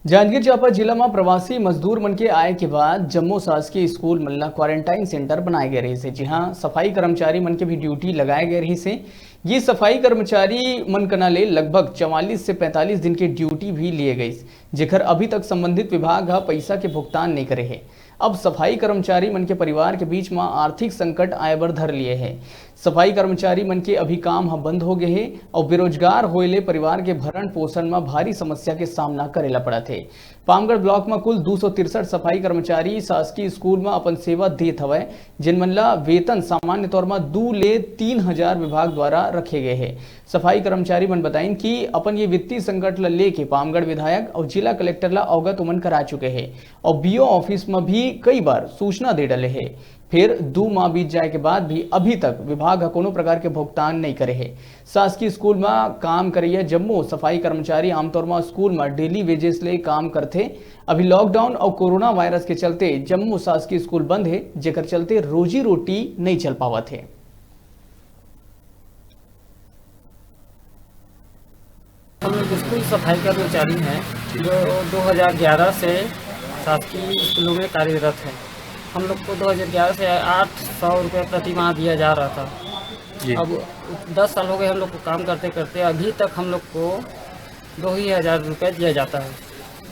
जांजगीर चांपा जिला में प्रवासी मजदूर मन के आए के बाद जम्मू शासकीय स्कूल मन ला क्वारंटाइन सेंटर बनाए गए रही से, जी हाँ, सफाई कर्मचारी मन के भी ड्यूटी लगाए गए रही से। ये सफाई कर्मचारी मन कना ले लगभग 44 से 45 दिन की ड्यूटी भी लिए गई, जेकर अभी तक संबंधित विभाग पैसा के भुगतान नहीं करे है। अब सफाई कर्मचारी मन के परिवार के बीच में आर्थिक संकट आए बर धर लिए है। सफाई कर्मचारी मन के अभी काम बंद हो गए हैं और बेरोजगार होए परिवार के भरण पोषण में भारी समस्या के सामना करेला पड़ा थे। पामगढ़ ब्लॉक में कुल 263 सफाई कर्मचारी शासकीय स्कूल में अपन सेवा देत हवय, जिन मन ला वेतन सामान्य तौर में 2 ले 3 हजार विभाग द्वारा रखे गए हैं। सफाई कर्मचारी मन बताइन कि अपन ये वित्तीय संकट ला लेके पामगढ़ विधायक और जिला कलेक्टर ला अवगत उमन करा चुके हैं और बीओ ऑफिस में भी कई बार सूचना दे डले है। फिर 2 माह बीत जाए के बाद भी अभी तक विभाग कोनो प्रकार के भुगतान नहीं करे है। शासकीय स्कूल में काम करिए जम्मू सफाई कर्मचारी आमतौर में स्कूल में डेली वेजेस ले काम करते। अभी लॉकडाउन और कोरोना वायरस के चलते जम्मू शासकीय स्कूल बंद है, जेकर चलते रोजी रोटी नहीं चल पावत है। हम लोग स्कूल सफाई कर्मचारी हैं जो 2011 से शासकीय स्कूलों में कार्यरत हैं। हम लोग को 2011 से 800 रुपये प्रति माह दिया जा रहा था। अब 10 साल हो गए हम लोग को काम करते करते, अभी तक हम लोग को 2,000 रुपये दिया जाता है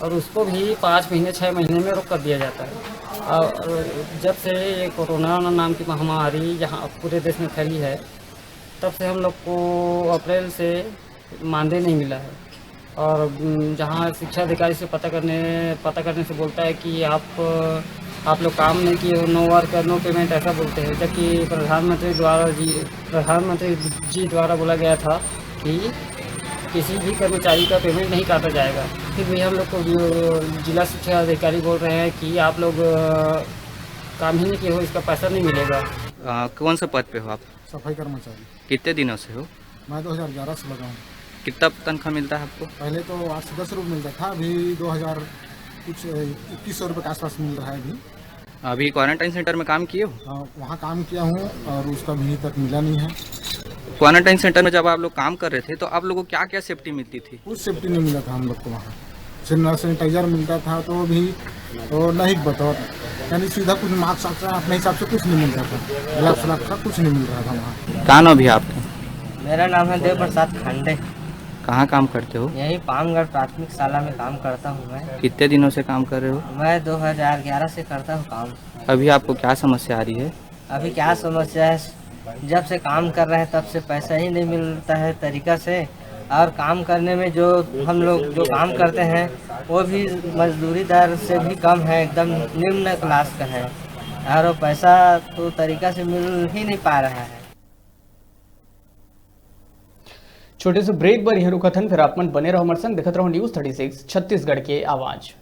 और उसको भी 5 महीने 6 महीने में रोक कर दिया जाता है। और जब से ये कोरोना नाम की महामारी यहाँ पूरे देश में फैली है, तब से हम लोग को अप्रैल से मानदेय नहीं मिला है। और जहाँ शिक्षा अधिकारी से पता करने से बोलता है कि आप लोग काम नहीं किए हो, नो वर्क नो पेमेंट, ऐसा बोलते हैं। जबकि प्रधानमंत्री जी द्वारा बोला गया था कि किसी भी कर्मचारी का पेमेंट नहीं काटा जाएगा। फिर भी हम लोग को जिला शिक्षा अधिकारी बोल रहे हैं कि आप लोग काम ही नहीं किए हो, इसका पैसा नहीं मिलेगा। कौन सा पद पे हो आप? सफाई कर्मचारी। कितने दिनों से हो? मैं 2011 से लगा हूँ। कितना तनख्वाह मिलता है आपको? पहले तो 8 से 10 रुपये मिलता था, अभी 2100 रुपये के आसपास मिल रहा है। अभी क्वारंटाइन सेंटर में काम किए हो? हाँ, वहाँ काम किया हूँ और उसका अभी तक मिला नहीं है। क्वारंटाइन सेंटर में जब आप लोग काम कर रहे थे तो आप लोगों को क्या क्या सेफ्टी मिलती थी? कुछ सेफ्टी नहीं मिला था हम लोग को। वहाँ सैनिटाइजर मिलता था तो भी तो नहीं बतौर, यानी सीधा कुछ मास्क अपने हिसाब से कुछ नहीं मिलता था। ग्लव्स का कुछ नहीं मिल रहा था वहाँ। कहाँ नाम भी आपका? मेरा नाम है देव प्रसाद खांडे। कहाँ काम करते हो? यही पामगढ़ प्राथमिक शाला में काम करता हूँ मैं। कितने दिनों से काम कर रहे हो? मैं 2011 से करता हूँ काम। अभी आपको क्या समस्या आ रही है? अभी क्या समस्या है, जब से काम कर रहे हैं तब से पैसा ही नहीं मिलता है तरीका से। और काम करने में जो हम लोग जो काम करते हैं वो भी मजदूरी दर से भी कम है, एकदम निम्न क्लास का है और पैसा तो तरीका से मिल ही नहीं पा रहा है। छोटे से ब्रेक पर यह रुकथन, फिर आप मन बने रहो हमारे संग, देखते रहो न्यूज़ 36 छत्तीसगढ़ के आवाज।